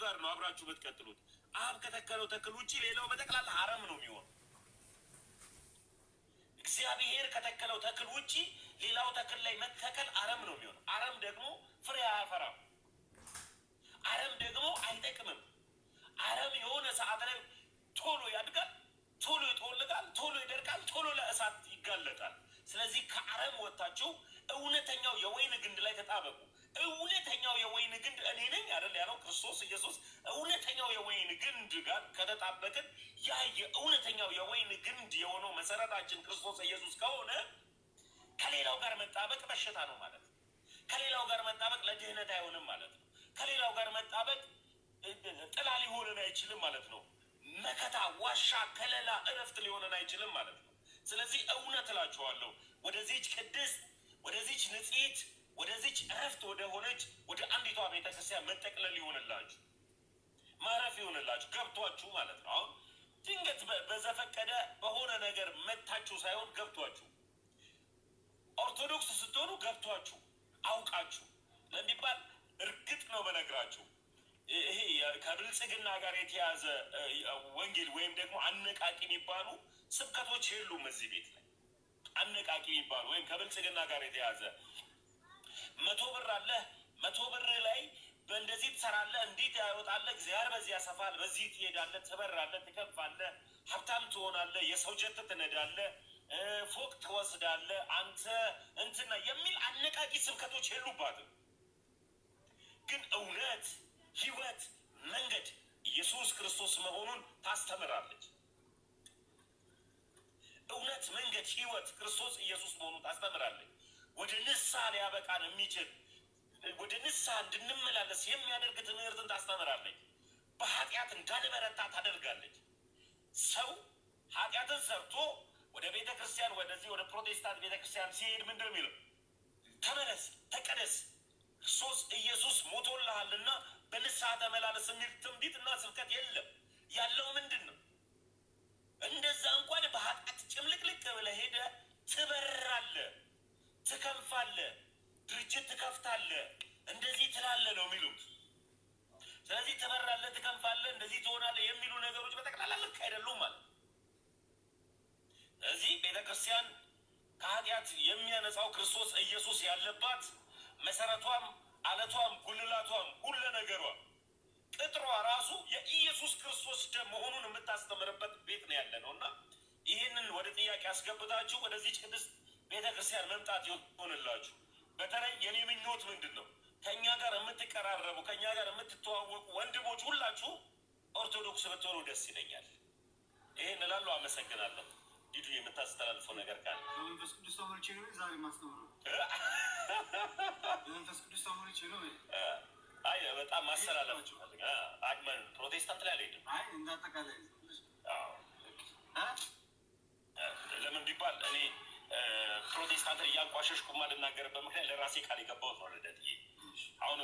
ጋር ነው አብራችሁ የምትቀጥሉት። አብ ከተከለው ተክል ውጪ ሌላው በጠቅላላ አረም ነው የሚሆነው። እግዚአብሔር ከተከለው ተክል ውጪ ሌላው ተክል ላይ መተከል አረም ነው የሚሆነው። አረም ደግሞ ፍሬ አያፈራም። አረም ደግሞ አይጠቅምም። አረም የሆነ ሰዓት ላይ ቶሎ ያድጋል፣ ቶሎ ይጠወልጋል፣ ቶሎ ይደርቃል፣ ቶሎ ለእሳት ይጋለጣል። ስለዚህ ከአረም ወጣችሁ እውነተኛው የወይን ግንድ ላይ ተጣበቁ። እውነተኛው የወይን ግንድ እኔ ነኝ አይደል ያለው ክርስቶስ ኢየሱስ። እውነተኛው የወይን ግንድ ጋር ከተጣበቅን ያ የእውነተኛው የወይን ግንድ የሆነው መሰረታችን ክርስቶስ ኢየሱስ ከሆነ ከሌላው ጋር መጣበቅ በሽታ ነው ማለት ነው። ከሌላው ጋር መጣበቅ ለድህነት አይሆንም ማለት ነው። ከሌላው ጋር መጣበቅ ጥላ ሊሆንን አይችልም ማለት ነው። መከታ፣ ዋሻ፣ ከለላ፣ እረፍት ሊሆንን አይችልም ማለት ነው። ስለዚህ እውነት እላችኋለሁ ወደዚች ቅድስት፣ ወደዚች ንጽሕት፣ ወደዚች እረፍት ወደ ሆነች ወደ አንዲቷ ቤተክርስቲያን መጠቅለል ይሆንላችሁ፣ ማረፍ ይሆንላችሁ፣ ገብቷችሁ ማለት ነው። አሁን ድንገት በዘፈቀደ በሆነ ነገር መታችሁ ሳይሆን ገብቷችሁ፣ ኦርቶዶክስ ስትሆኑ ገብቷችሁ አውቃችሁ ለሚባል እርግጥ ነው በነግራችሁ ይሄ ከብልጽግና ጋር የተያዘ ወንጌል ወይም ደግሞ አነቃቂ የሚባሉ ስብከቶች የሉም እዚህ ቤት ላይ። አነቃቂ የሚባሉ ወይም ከብልጽግና ጋር የተያዘ 100 ብር አለ፣ 100 ብር ላይ በእንደዚህ ትሰራለህ፣ እንዲህ ያወጣለህ፣ እግዚአብሔር በዚህ ያሰፋል፣ በዚህ ትሄዳለህ፣ ትበራለህ፣ ትከፋለህ፣ ሀብታም ትሆናለህ፣ የሰው ጀት ትነዳለህ፣ ፎቅ ትወስዳለህ፣ አንተ እንትና የሚል አነቃቂ ስብከቶች የሉባትም። ግን እውነት፣ ህይወት፣ መንገድ ኢየሱስ ክርስቶስ መሆኑን ታስተምራለች። እውነት፣ መንገድ፣ ህይወት ክርስቶስ ኢየሱስ መሆኑን ታስተምራለች። ወደ ንስሐ ሊያበቃን የሚችል ወደ ንስሐ እንድንመላለስ የሚያደርግ ትምህርትን ታስተምራለች። በኃጢአት እንዳንበረታ ታደርጋለች። ሰው ኃጢአትን ሰርቶ ወደ ቤተ ክርስቲያን ወደዚህ ወደ ፕሮቴስታንት ቤተ ክርስቲያን ሲሄድ ምንድን ነው የሚለው? ተመለስ፣ ተቀደስ፣ ክርስቶስ ኢየሱስ ሞቶልሃልና በንስሐ ተመላለስ የሚል ትንቢትና ስብከት የለም። ያለው ምንድን ነው? እንደዛ እንኳን በኃጢአት ጭምልቅልቅ ብለህ ሄደህ ትበራለህ፣ ትከንፋለህ፣ ድርጅት ትከፍታለህ፣ እንደዚህ ትላለህ ነው የሚሉት። ስለዚህ ትበራለህ፣ ትከንፋለህ፣ እንደዚህ ትሆናለህ የሚሉ ነገሮች በጠቅላላ ልክ አይደሉም ማለት። ስለዚህ ቤተክርስቲያን ከኃጢአት የሚያነጻው ክርስቶስ ኢየሱስ ያለባት መሰረቷም፣ አለቷም፣ ጉልላቷም፣ ሁሉ ነገሯ፣ ቅጥሯ ራሱ የኢየሱስ ክርስቶስ ደም መሆኑን የምታስተምርበት ቤት ነው ያለ ነው። እና ይህንን ወደ ጥያቄ አስገብታችሁ ወደዚች ቅድስት ቤተክርስቲያን መምጣት ይሆንላችሁ። በተለይ የኔ ምኞት ምንድን ነው? ከእኛ ጋር የምትቀራረቡ ከእኛ ጋር የምትተዋወቁ ወንድሞች ሁላችሁ ኦርቶዶክስ ብትሆኑ ደስ ይለኛል። ይህን እላለሁ። አመሰግናለሁ። ዲዱ የምታስተላልፈው ነገር ካለ መንፈስ ቅዱስ ተሞልቼ ነው ዛሬ ማስተምረው። መንፈስ ቅዱስ ተሞልቼ ነው። አይ በጣም ማስተላለፍ አግመን ፕሮቴስታንት ላይ አልሄድም። አይ እንዳጠቃላይ ለምን ቢባል እኔ ፕሮቴስታንትን እያንቋሸሽኩ የማልናገርበት ምክንያት ለራሴ ቃል የገባሁት ነው። ልደትዬ አሁን